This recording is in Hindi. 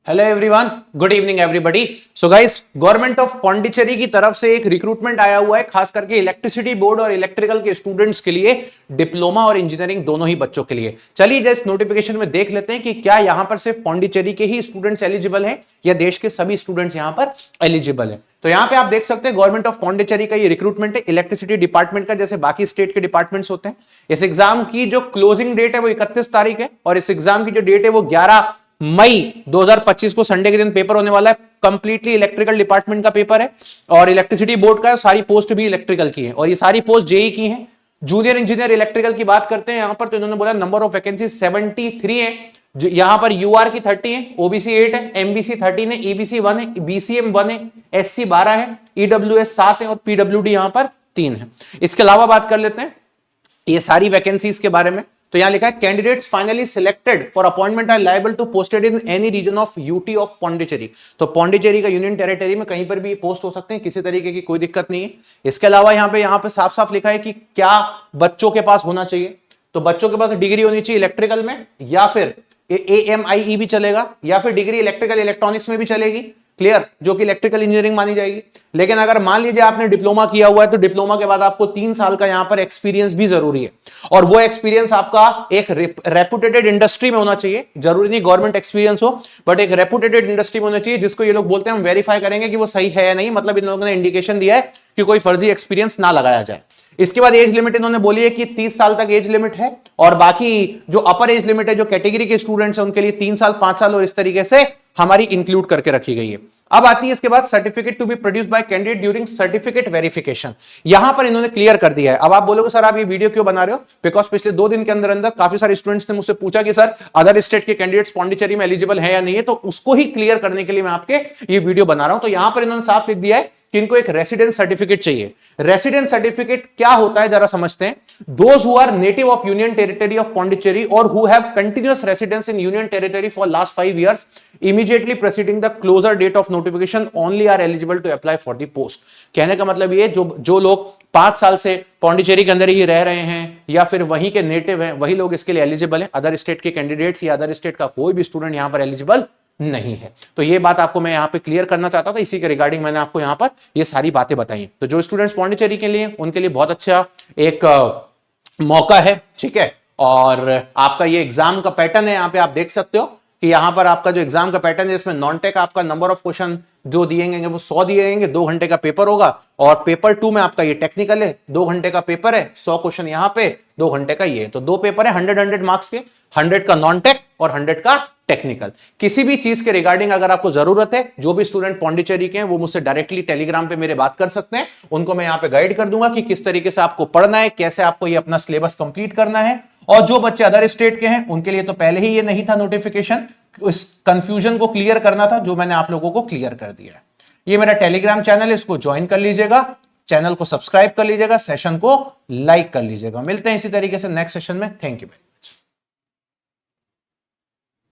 Hello everyone, good evening everybody. So guys, government of Pondicherry की तरफ से एक रिक्रूटमेंट आया हुआ है, खास करके इलेक्ट्रिसिटी बोर्ड और इलेक्ट्रिकल के स्टूडेंट्स के लिए, डिप्लोमा और इंजीनियरिंग दोनों ही बच्चों के लिए। चलिए जस्ट नोटिफिकेशन में देख लेते हैं कि क्या यहां पर सिर्फ पौंडीचेरी के ही स्टूडेंट्स एलिजिबल हैं या देश के सभी स्टूडेंट्स यहां पर एलिजिबल हैं। तो यहां पे आप देख सकते हैं गवर्नमेंट ऑफ पौंडीचेरी का ये रिक्रूटमेंट है इलेक्ट्रिसिटी डिपार्टमेंट का, जैसे बाकी स्टेट के डिपार्टमेंट्स होते हैं। इस एग्जाम की जो क्लोजिंग डेट है वो 31 तारीख है और इस एग्जाम की जो डेट है वो 11 मई 2025 को संडे के दिन पेपर होने वाला है। कंप्लीटली इलेक्ट्रिकल डिपार्टमेंट का पेपर है और इलेक्ट्रिसिटी बोर्ड का है। सारी पोस्ट भी इलेक्ट्रिकल की है और ये सारी पोस्ट जेई की हैं। जूनियर इंजीनियर इलेक्ट्रिकल की बात करते हैं यहां पर, तो इन्होंने बोला नंबर ऑफ वैकेंसी 73 है। यहां पर यूआर की 30 है, ओबीसी 8 है, एमबीसी 13 है, ईबीसी 1 है, बीसीएम 1 है, एससी 12 है, ईडब्ल्यूएस 7 है और पीडब्ल्यूडी यहां पर 3 है। इसके अलावा बात कर लेते हैं ये सारी वैकेंसीज के बारे में। तो यहां लिखा है candidates finally selected for appointment are liable to posted in any region of UT of Pondicherry. तो पौंडीचेरी का यूनियन टेरिटरी में कहीं पर भी पोस्ट हो सकते हैं, किसी तरीके की कोई दिक्कत नहीं है। इसके अलावा यहां पे साफ साफ लिखा है कि क्या बच्चों के पास होना चाहिए। तो बच्चों के पास डिग्री होनी चाहिए इलेक्ट्रिकल में, या फिर AMIE भी चलेगा, या फिर डिग्री इलेक्ट्रिकल इलेक्ट्रॉनिक्स में भी चलेगी, क्लियर, जो कि इलेक्ट्रिकल इंजीनियरिंग मानी जाएगी। लेकिन अगर मान लीजिए आपने डिप्लोमा किया हुआ है तो डिप्लोमा के बाद आपको 3 साल का यहां पर एक्सपीरियंस भी जरूरी है और वो एक्सपीरियंस आपका एक रेपुटेटेड इंडस्ट्री में होना चाहिए। जरूरी नहीं गवर्नमेंट एक्सपीरियंस हो, बट एक रेपुटेटेड इंडस्ट्री में होना चाहिए, जिसको ये लोग बोलते हैं हम वेरीफाई करेंगे कि वो सही है या नहीं। मतलब इन लोगों ने इंडिकेशन दिया है कि कोई फर्जी एक्सपीरियंस ना लगाया जाए। इसके बाद एज लिमिट इन्होंने बोली है कि 30 साल तक एज लिमिट है और बाकी जो अपर एज लिमिट है, जो कैटेगरी के स्टूडेंट्स हैं उनके लिए 3 साल, 5 साल और इस तरीके से हमारी इंक्लूड करके रखी गई है। अब आती है इसके बाद certificate to be produced by candidate during certificate verification. यहां पर इन्होंने क्लियर कर दिया है। अब आप बोलोगे सर आप ये वीडियो क्यों बना रहे हो, बिकॉज पिछले 2 दिन के अंदर अंदर काफी सारे स्टूडेंट्स ने मुझसे पूछा कि सर अदर स्टेट के कैंडिडेट्स पौंडीचेरी में एलिजिबल है या नहीं है, तो उसको ही क्लियर करने के लिए मैं आपके ये वीडियो बना रहा हूं। तो यहां पर इन्होंने साफ लिख दिया है कि इनको एक रेसिडेंस सर्टिफिकेट चाहिए। रेसिडेंस सर्टिफिकेट क्या होता है जरा समझते हैं। Those who are native of union territory of Pondicherry और who have continuous residence in union territory for last 5 years immediately preceding the closure date of notification only are eligible to apply for the post. कहने का मतलब ये जो लोग 5 साल से पौंडीचेरी के अंदर ही रह रहे हैं या फिर वहीं के नेटिव हैं, वही लोग इसके लिए एलिजिबल हैं। अदर स्टेट के कैंडिडेट्स या अदर स्टेट का कोई भी स्टूडेंट यहां पर एलिजिबल नहीं है। तो ये बात आपको मैं यहां पे क्लियर करना चाहता था, इसी के रिगार्डिंग मैंने आपको यहां पर ये सारी बातें बताई। तो जो स्टूडेंट्स पौंडीचेरी के लिए, उनके लिए बहुत अच्छा एक मौका है, ठीक है। और आपका ये एग्जाम का पैटर्न है, यहां पे आप देख सकते हो कि यहां पर आपका जो एग्जाम का पैटर्न है इसमें नॉन टेक आपका नंबर ऑफ क्वेश्चन जो दिए गए वो 100 दिए जाएंगे। 2 घंटे का पेपर होगा और पेपर 2 में आपका ये टेक्निकल है, 2 घंटे का पेपर है, 100 क्वेश्चन यहां पे, 2 घंटे का ये। तो 2 पेपर है 100 मार्क्स के, 100 का नॉन टेक और 100 का टेक्निकल। किसी भी चीज के रिगार्डिंग अगर आपको जरूरत है, जो भी स्टूडेंट पौंडीचेरी के हैं वो मुझसे डायरेक्टली टेलीग्राम पे मेरे बात कर सकते हैं। उनको मैं यहां पे गाइड कर दूंगा कि किस तरीके से आपको पढ़ना है, कैसे आपको ये अपना सिलेबस कंप्लीट करना है। और जो बच्चे अदर स्टेट के हैं उनके लिए तो पहले ही ये नहीं था नोटिफिकेशन, इस कंफ्यूजन को क्लियर करना था, जो मैंने आप लोगों को क्लियर कर दिया है। ये मेरा टेलीग्राम चैनल है, इसको ज्वाइन कर लीजिएगा, चैनल को सब्सक्राइब कर लीजिएगा, सेशन को लाइक कर लीजिएगा। मिलते हैं इसी तरीके से नेक्स्ट सेशन में। Thank you.